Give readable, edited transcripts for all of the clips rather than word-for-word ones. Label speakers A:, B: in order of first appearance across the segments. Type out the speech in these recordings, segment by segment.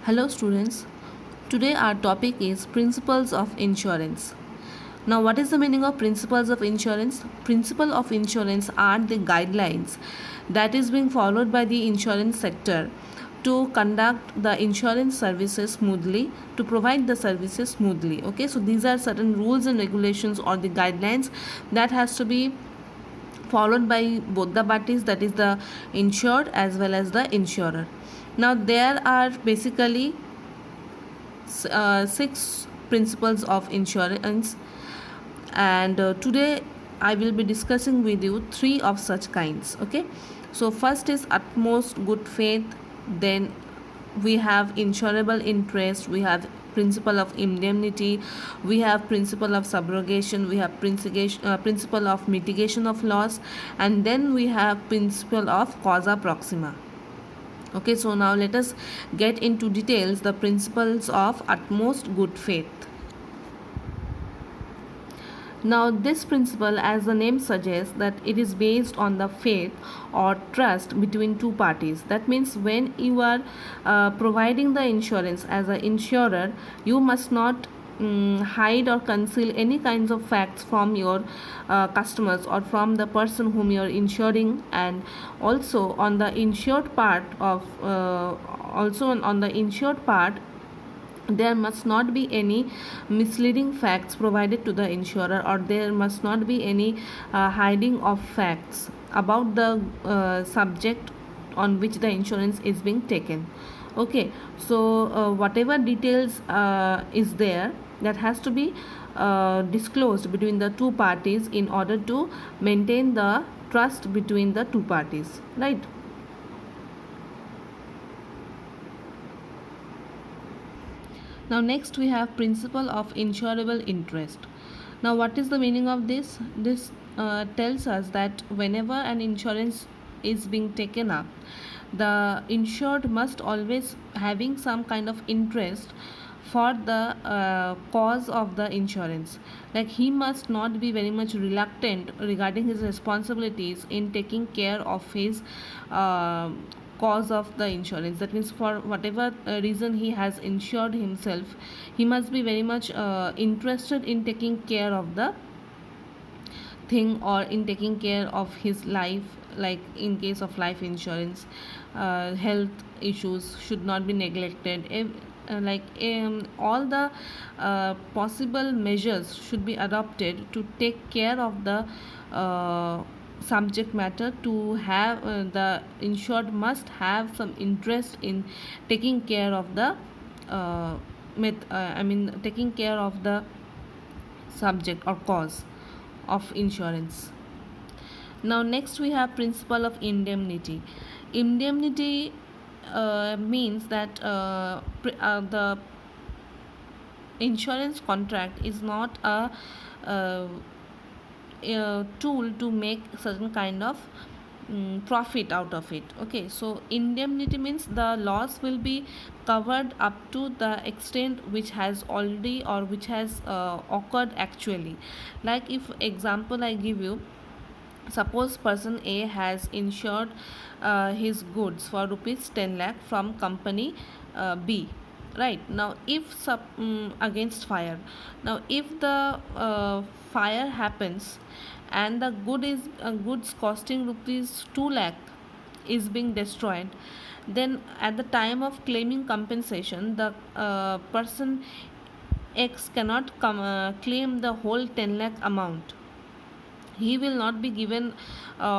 A: Hello students, today our topic is principles of insurance. Now what is the meaning of principles of insurance? Principles of insurance are the guidelines that is being followed by the insurance sector to conduct the insurance services smoothly, to provide the services smoothly. Okay, so these are certain rules and regulations or the guidelines that has to be followed by both the parties, that is the insured as well as the insurer. Now there are basically six principles of insurance, and today I will be discussing with you three of such kinds. Okay, so first is utmost good faith, then we have insurable interest, we have principle of indemnity, we have principle of subrogation, we have principle of mitigation of loss, and then we have principle of causa proxima. Okay, so now let us get into details the principles of utmost good faith. Now, this principle, as the name suggests, that it is based on the faith or trust between two parties. That means when you are providing the insurance as an insurer, you must not hide or conceal any kinds of facts from your customers or from the person whom you are insuring, and also on the insured part of on the insured part there must not be any misleading facts provided to the insurer, or there must not be any hiding of facts about the subject on which the insurance is being taken. Okay, so whatever details is there, that has to be disclosed between the two parties in order to maintain the trust between the two parties, right? Now next we have principle of insurable interest. Now what is the meaning of this? This tells us that whenever an insurance is being taken up, the insured must always having some kind of interest for the cause of the insurance. Like he must not be very much reluctant regarding his responsibilities in taking care of his cause of the insurance. That means for whatever reason he has insured himself, he must be very much interested in taking care of the thing or in taking care of his life. Like in case of life insurance, health issues should not be neglected. All the possible measures should be adopted to take care of the subject matter, to have the insured must have some interest in taking care of the taking care of the subject or cause of insurance. Now next we have principle of indemnity. Indemnity means that the insurance contract is not uh, a tool to make certain kind of profit out of it. Okay, so indemnity means the loss will be covered up to the extent which has already or which has occurred actually. Like if example I give you, suppose person A has insured his goods for rupees 10 lakh from company B. Right now, if against fire, now if the fire happens and the goods costing rupees 2 lakh is being destroyed, then at the time of claiming compensation, the person X cannot claim the whole 10 lakh amount. He will not be given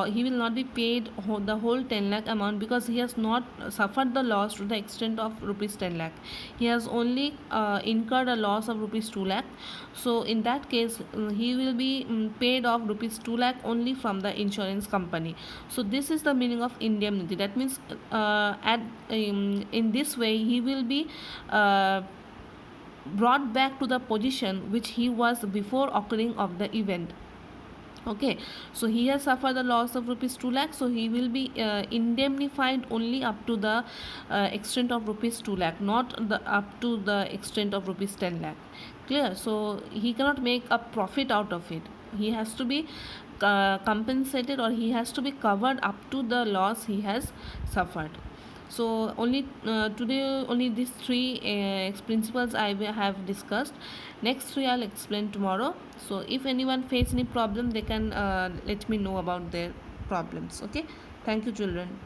A: he will not be paid the whole 10 lakh amount, because he has not suffered the loss to the extent of rupees 10 lakh. He has only incurred a loss of rupees 2 lakh. So in that case, he will be paid off rupees 2 lakh only from the insurance company. So this is the meaning of indemnity. That means in this way he will be brought back to the position which he was before occurring of the event. Okay, so he has suffered the loss of rupees 2 lakh, so he will be indemnified only up to the extent of rupees 2 lakh, not the up to the extent of rupees 10 lakh. Clear? So he cannot make a profit out of it. He has to be compensated, or he has to be covered up to the loss he has suffered. So only today only these three principles have discussed. Next three I'll explain tomorrow. So if anyone face any problem, they can let me know about their problems. Okay, thank you children.